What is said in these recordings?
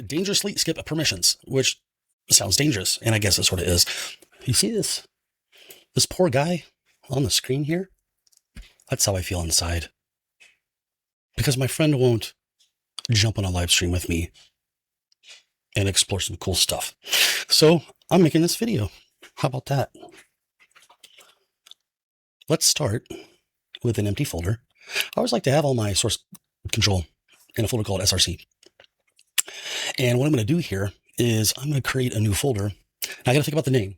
dangerously skip permissions, which sounds dangerous, and I guess it sort of is. You see this poor guy on the screen here? That's how I feel inside. Because my friend won't jump on a live stream with me and explore some cool stuff. So I'm making this video. How about that? Let's start with an empty folder. I always like to have all my source control in a folder called SRC. And what I'm going to do here is I'm going to create a new folder. Now, I got to think about the name.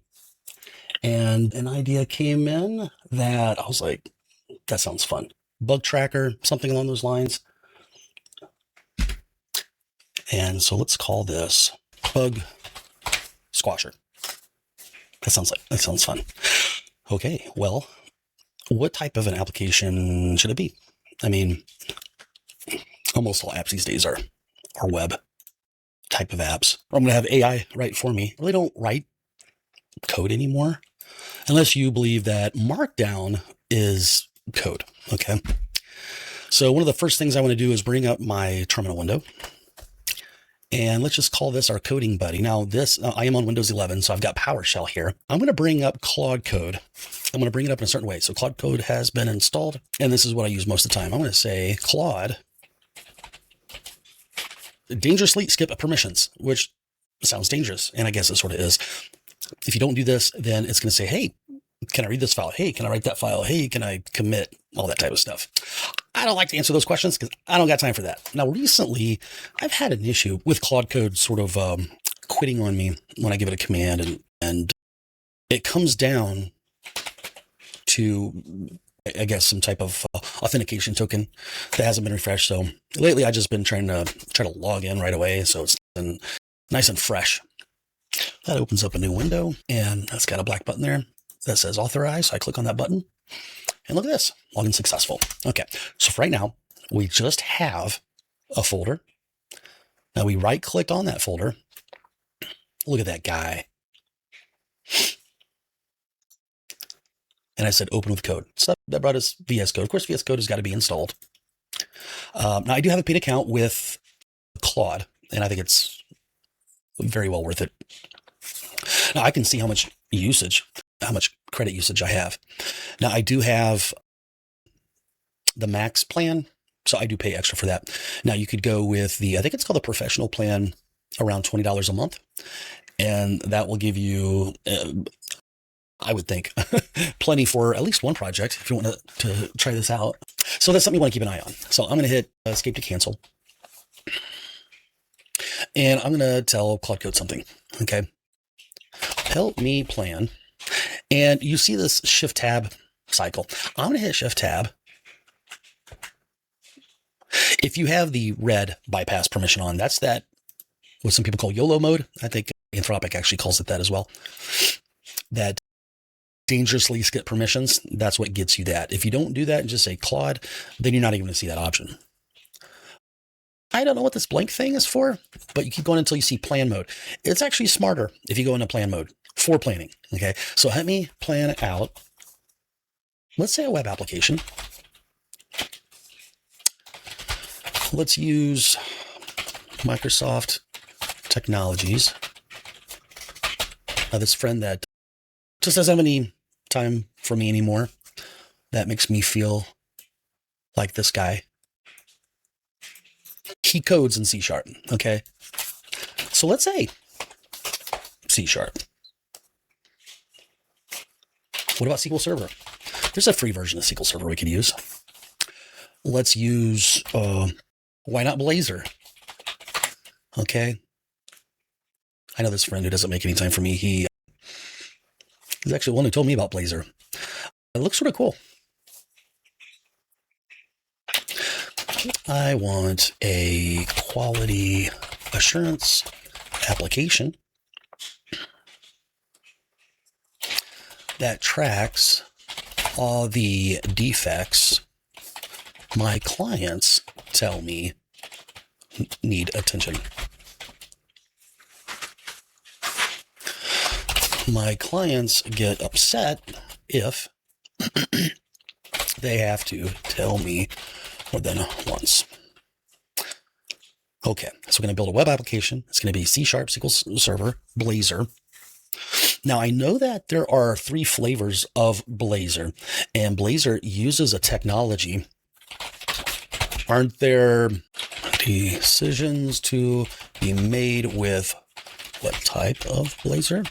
And an idea came in that I was like, that sounds fun. Bug tracker, something along those lines. And so let's call this bug squasher. That sounds fun. Okay, well, what type of an application should it be? I mean, almost all apps these days are web type of apps. I'm going to have AI write for me. I really don't write code anymore, unless you believe that Markdown is code. Okay. So one of the first things I want to do is bring up my terminal window. And let's just call this our coding buddy. Now I am on Windows 11, so I've got PowerShell here. I'm going to bring up Claude Code. I'm going to bring it up in a certain way. So Claude Code has been installed, and this is what I use most of the time. I'm going to say Claude dangerously skip permissions, which sounds dangerous, and I guess it sort of is. If you don't do this, then it's going to say, hey, can I read this file? Hey, can I write that file? Hey, can I commit? All that type of stuff. I don't like to answer those questions because I don't got time for that. Now, recently, I've had an issue with Claude Code sort of quitting on me when I give it a command, and it comes down to, I guess, some type of authentication token that hasn't been refreshed. So lately, I've just been trying to log in right away, so it's been nice and fresh. That opens up a new window, and that's got a black button there that says authorize. So I click on that button, and look at this, login successful. Okay, so for right now, we just have a folder. Now we right click on that folder. Look at that guy. And I said open with code. So that brought us VS Code. Of course, VS Code has got to be installed. Now I do have a paid account with Claude, and I think it's very well worth it. Now I can see how much credit usage I have. Now I do have the max plan, so I do pay extra for that. Now you could go with I think it's called the professional plan, around $20 a month. And that will give you, I would think, plenty for at least one project if you want to try this out. So that's something you want to keep an eye on. So I'm going to hit escape to cancel. And I'm going to tell Claude Code something. Okay. Help me plan. And you see this shift tab cycle. I'm going to hit shift tab. If you have the red bypass permission on, that's that what some people call YOLO mode. I think Anthropic actually calls it that as well. That dangerously skip permissions. That's what gets you that. If you don't do that and just say Claude, then you're not even going to see that option. I don't know what this blank thing is for, but you keep going until you see plan mode. It's actually smarter if you go into plan mode for planning. Okay. So let me plan out, let's say a web application. Let's use Microsoft Technologies. This friend that just doesn't have any time for me anymore. That makes me feel like this guy. He codes in C#. Okay. So let's say C#. What about SQL Server? There's a free version of SQL Server we could use. Let's use, why not Blazor? Okay. I know this friend who doesn't make any time for me. He's actually the one who told me about Blazor. It looks sort of cool. I want a quality assurance application that tracks all the defects my clients tell me need attention. My clients get upset if they have to tell me more than once. Okay, so we're going to build a web application. It's going to be C# SQL Server, Blazor. Now, I know that there are 3 flavors of Blazor, and Blazor uses a technology. Aren't there decisions to be made with what type of Blazor?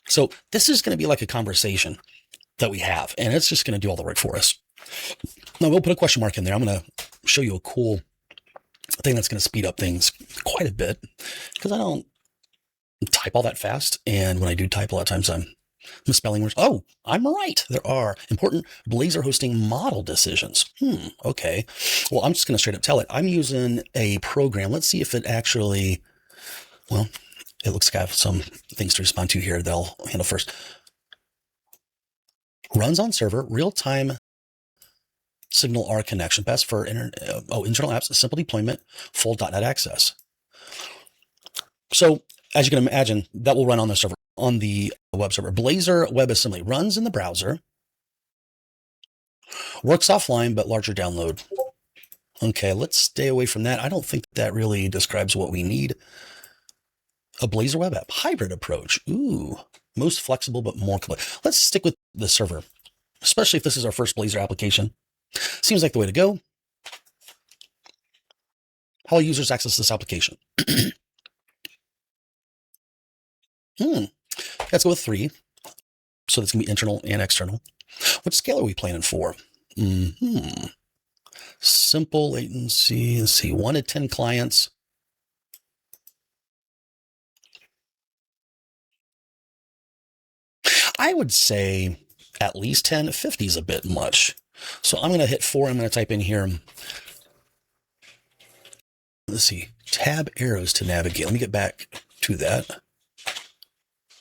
So this is going to be like a conversation that we have, and it's just going to do all the work for us. Now, we'll put a question mark in there. I'm going to show you a cool thing that's going to speed up things quite a bit, because I don't type all that fast. And when I do type, a lot of times I'm misspelling words. Oh, I'm right. There are important Blazor hosting model decisions. Okay. Well, I'm just going to straight up tell it. I'm using a program. Let's see if it actually, well, it looks like I have some things to respond to here that I'll handle first. Runs on server, real-time signal R connection, best for internal apps, simple deployment, full .NET access. So as you can imagine, that will run on the server, on the web server. Blazor WebAssembly runs in the browser, works offline, but larger download. Okay, let's stay away from that. I don't think that really describes what we need. A Blazor web app, hybrid approach. Ooh, most flexible, but more complete. Let's stick with the server, especially if this is our first Blazor application. Seems like the way to go. How will users access this application? Let's go with 3. So that's going to be internal and external. What scale are we planning for? Simple latency. Let's see, 1 to 10 clients. I would say at least 10. 50 is a bit much. So I'm going to hit 4. I'm going to type in here. Let's see, tab arrows to navigate. Let me get back to that.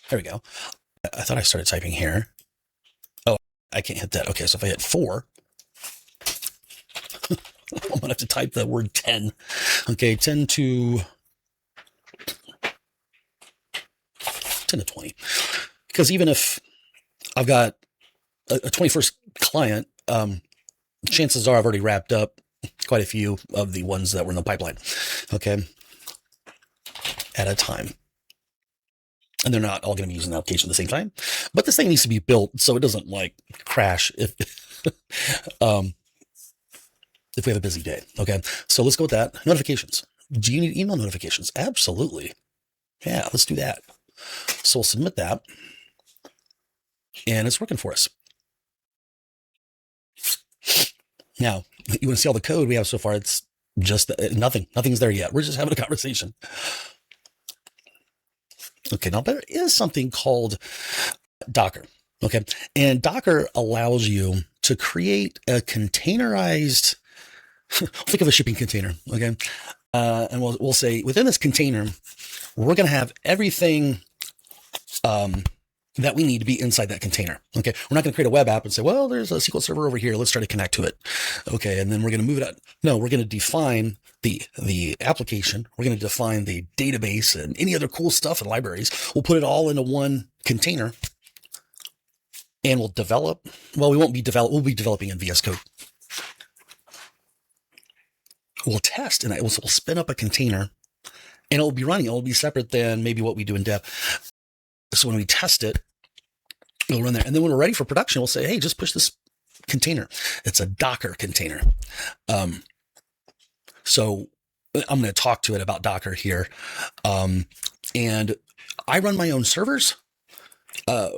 There we go. I thought I started typing here. Oh, I can't hit that. Okay, so if I hit 4, I'm going to have to type the word 10. Okay, 10 to 20. Because even if I've got a 21st client, chances are I've already wrapped up quite a few of the ones that were in the pipeline. Okay, at a time. And they're not all going to be using the application at the same time. But this thing needs to be built so it doesn't like crash if if we have a busy day. Okay, so let's go with that. Notifications. Do you need email notifications? Absolutely. Yeah, let's do that. So we'll submit that. And it's working for us. Now, you want to see all the code we have so far? It's just nothing. Nothing's there yet. We're just having a conversation. Okay, now there is something called Docker. Okay, and Docker allows you to create a containerized, think of a shipping container. Okay, and we'll say within this container, we're going to have everything that we need to be inside that container. Okay, we're not going to create a web app and say, well, there's a SQL Server over here. Let's try to connect to it. Okay, and then we're going to move it out. No, we're going to define the application. We're going to define the database and any other cool stuff and libraries. We'll put it all into one container, and we'll develop. Well, we won't be develop. We'll be developing in VS Code. We'll test, and we'll spin up a container, and it'll be running. It'll be separate than maybe what we do in dev. So when we test it, it'll run there. And then when we're ready for production, we'll say, hey, just push this container. It's a Docker container. So I'm going to talk to it about Docker here. And I run my own servers, my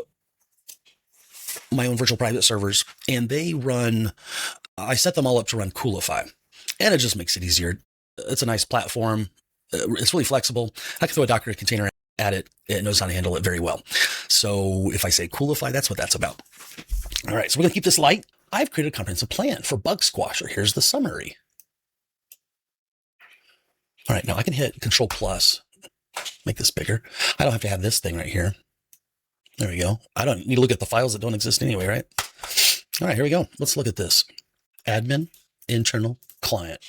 own virtual private servers, and I set them all up to run Coolify. And it just makes it easier. It's a nice platform. It's really flexible. I can throw a Docker container at it. It knows how to handle it very well. So if I say Coolify, that's what that's about. All right, so we're going to keep this light. I've created a comprehensive plan for Bug Squasher. Here's the summary. All right, now I can hit Control+, make this bigger. I don't have to have this thing right here. There we go. I don't need to look at the files that don't exist anyway, right? All right, here we go. Let's look at this. Admin, internal, client.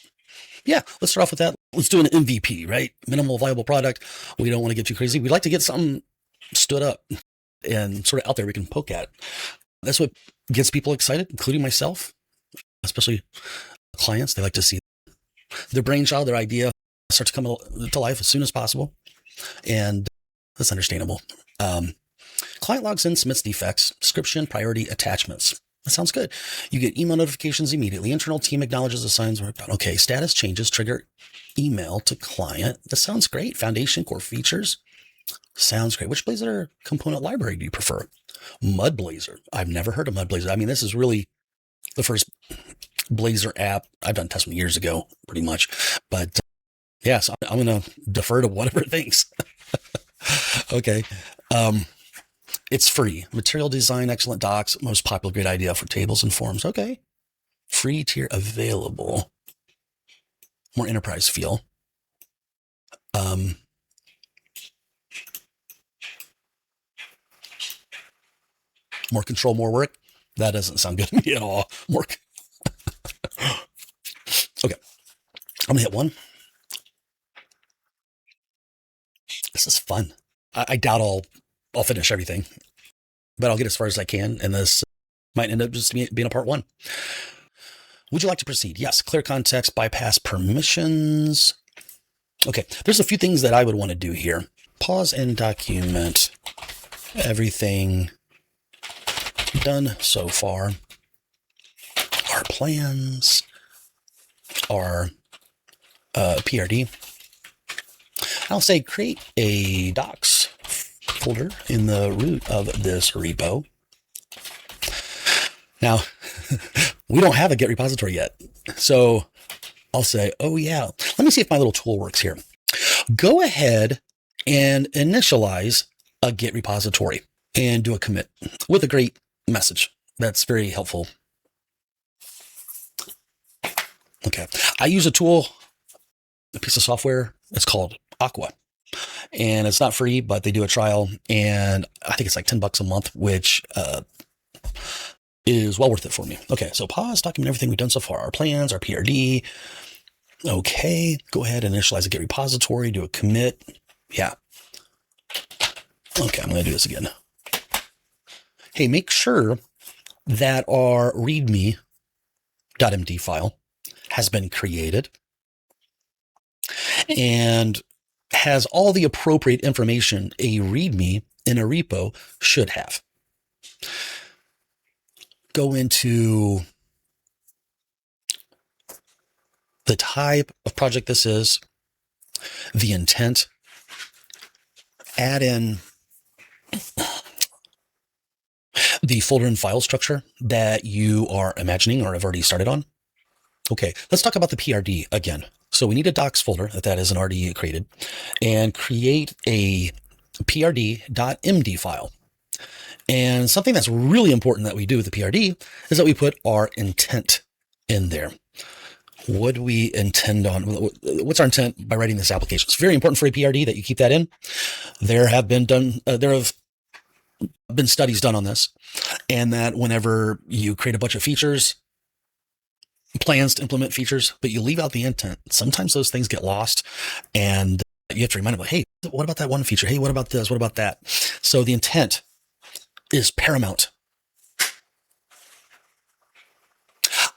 Yeah, let's start off with that. Let's do an MVP, right? Minimal viable product. We don't want to get too crazy. We'd like to get something stood up and sort of out there we can poke at. That's what gets people excited, including myself, especially clients. They like to see their brainchild, their idea start to come to life as soon as possible. And that's understandable. Client logs in, submits defects, description, priority, attachments. That sounds good. You get email notifications immediately. Internal team acknowledges assigns work done. Okay, status changes trigger email to client. That sounds great. Foundation, core features. Sounds great. Which Blazor component library do you prefer? MudBlazor. I've never heard of MudBlazor. I mean, this is really the first Blazor app. I've done testing years ago, pretty much. But yeah, so I'm going to defer to whatever it thinks. Okay. It's free. Material design, excellent docs, most popular, great idea for tables and forms. Okay. Free tier available. More enterprise feel. More control, more work. That doesn't sound good to me at all. Work. Okay. I'm going to hit 1. This is fun. I doubt I'll finish everything, but I'll get as far as I can. And this might end up just being a part 1. Would you like to proceed? Yes. Clear context, bypass permissions. Okay. There's a few things that I would want to do here. Pause and document everything done so far. Our plans, our PRD. I'll say create a docs folder in the root of this repo. Now, we don't have a Git repository yet. So I'll say, oh yeah, let me see if my little tool works here. Go ahead and initialize a Git repository and do a commit with a great message. That's very helpful. Okay. I use a tool, a piece of software. It's called Aqua. And it's not free, but they do a trial. And I think it's like $10 a month, which is well worth it for me. Okay. So pause, document everything we've done so far. Our plans, our PRD. Okay. Go ahead and initialize a Git repository, do a commit. Yeah. Okay. I'm going to do this again. Hey, make sure that our readme.md file has been created and has all the appropriate information a readme in a repo should have. Go into the type of project this is, the intent, add in the folder and file structure that you are imagining or have already started on. Okay, let's talk about the PRD again. So we need a docs folder that isn't already created and create a prd.md file. And something that's really important that we do with the PRD is that we put our intent in there. What do we intend on? What's our intent by writing this application? It's very important for a PRD that you keep that in. There have been studies done on this, and that whenever you create a bunch of features, plans to implement features, but you leave out the intent, sometimes those things get lost, and you have to remind them, like, hey, what about that one feature? Hey, what about this? What about that? So the intent is paramount.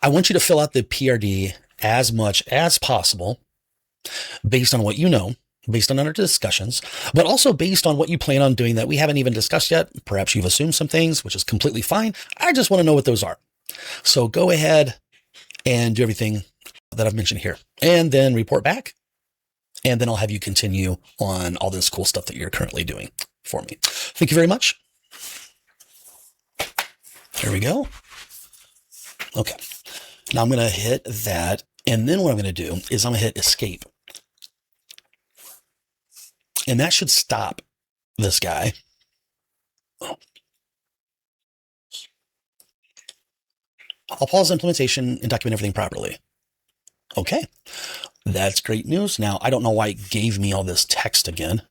I want you to fill out the PRD as much as possible based on what you know, based on our discussions, but also based on what you plan on doing that we haven't even discussed yet. Perhaps you've assumed some things, which is completely fine. I just want to know what those are. So go ahead and do everything that I've mentioned here, and then report back. And then I'll have you continue on all this cool stuff that you're currently doing for me. Thank you very much. There we go. Okay. Now I'm going to hit that. And then what I'm going to do is I'm going to hit escape. And that should stop this guy. I'll pause the implementation and document everything properly. Okay. That's great news. Now, I don't know why it gave me all this text again.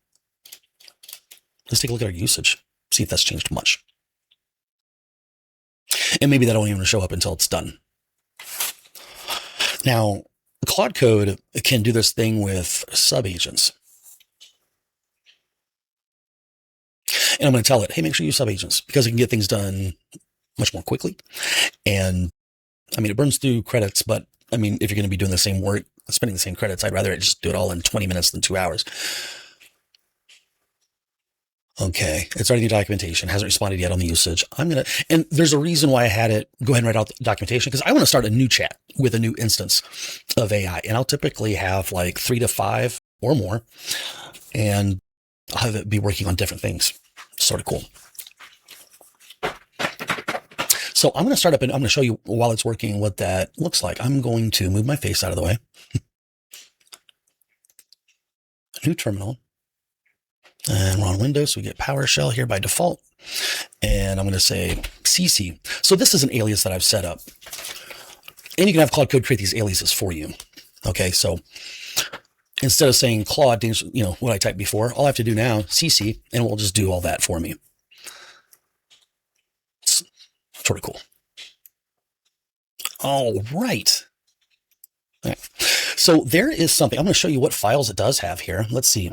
Let's take a look at our usage. See if that's changed much. And maybe that won't even show up until it's done. Now, Claude Code can do this thing with subagents. And I'm going to tell it, hey, make sure you use subagents because it can get things done much more quickly. And I mean, it burns through credits, but I mean, if you're going to be doing the same work spending the same credits. I'd rather just do it all in 20 minutes than 2 hours. Okay, it's already documentation, hasn't responded yet on the usage. And there's a reason why I had it go ahead and write out the documentation, because I want to start a new chat with a new instance of AI. And I'll typically have like 3 to 5 or more, and I'll have it be working on different things. Sort of cool. So I'm going to start up and I'm going to show you while it's working what that looks like. I'm going to move my face out of the way. New terminal. And we're on Windows, so we get PowerShell here by default. And I'm going to say CC. So this is an alias that I've set up. And you can have Claude Code create these aliases for you. Okay, so instead of saying Claude, you know, what I typed before, all I have to do now, CC, and it will just do all that for me. It's sort of cool. All right. All right. So there is something. I'm going to show you what files it does have here. Let's see.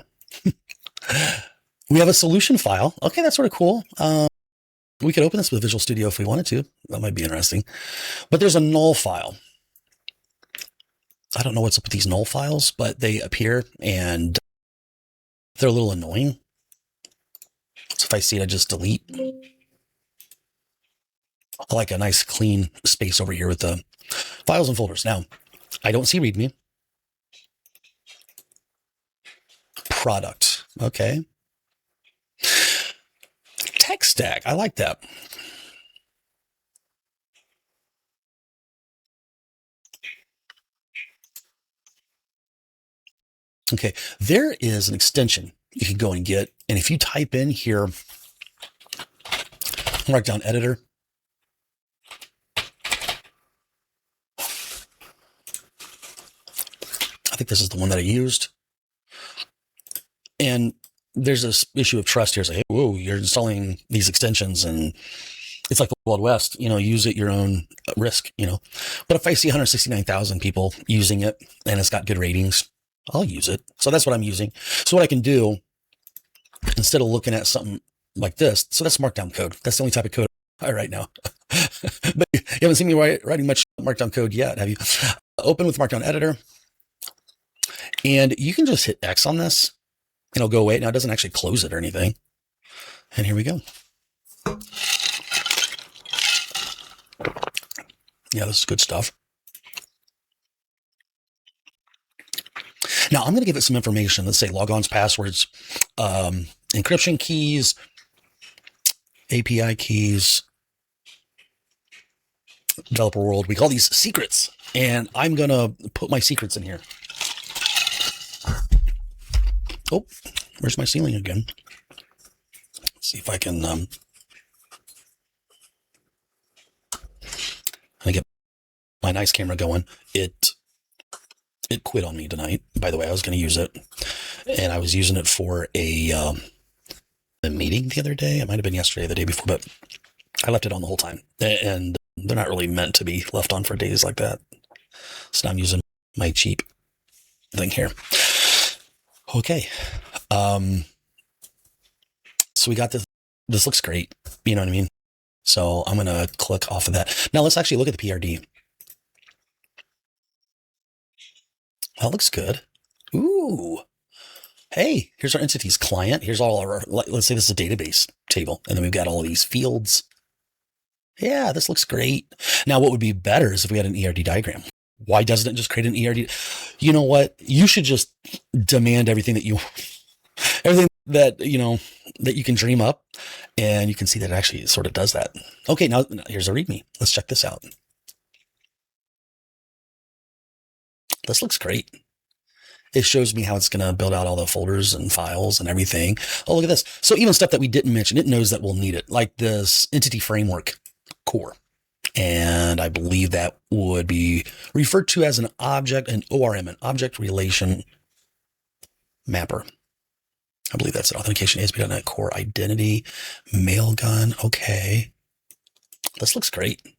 We have a solution file. Okay, that's sort of cool. We could open this with Visual Studio if we wanted to. That might be interesting. But there's a null file. I don't know what's up with these null files, but they appear and they're a little annoying. So if I see it, I just delete. I like a nice clean space over here with the files and folders. Now, I don't see README. Product. Okay. Tech stack. I like that. Okay. There is an extension you can go and get. And if you type in here, Markdown Editor, I think this is the one that I used. And there's this issue of trust here. It's like, hey, whoa, you're installing these extensions and it's like the Wild West, you know, use at your own risk, you know. But if I see 169,000 people using it and it's got good ratings, I'll use it. So that's what I'm using. So what I can do, instead of looking at something like this, so that's Markdown code. That's the only type of code I write now. But you haven't seen me writing much Markdown code yet, have you? Open with Markdown Editor. And you can just hit X on this. It'll go away. Now, it doesn't actually close it or anything. And here we go. Yeah, this is good stuff. Now, I'm going to give it some information. Let's say logons, passwords, encryption keys, API keys, developer world. We call these secrets. And I'm going to put my secrets in here. Oh, where's my ceiling again? Let's see if I can get my nice camera going. It quit on me tonight. By the way, I was going to use it, and I was using it for a meeting the other day. It might have been yesterday, the day before, but I left it on the whole time. And they're not really meant to be left on for days like that. So now I'm using my cheap thing here. Okay. So we got this. This looks great. You know what I mean? So I'm going to click off of that. Now let's actually look at the PRD. That looks good. Ooh. Hey, here's our entities client. Here's all our, let's say this is a database table. And then we've got all of these fields. Yeah, this looks great. Now, what would be better is if we had an ERD diagram. Why doesn't it just create an ERD? You know what? You should just demand everything that you can dream up, and you can see that it actually sort of does that. Okay, now here's a README. Let's check this out. This looks great. It shows me how it's going to build out all the folders and files and everything. Oh, look at this. So even stuff that we didn't mention, it knows that we'll need it, like this entity framework core. And I believe that would be referred to as an object, an ORM, an object relation mapper. I believe that's an authentication ASP.NET Core identity, mailgun. Okay. This looks great.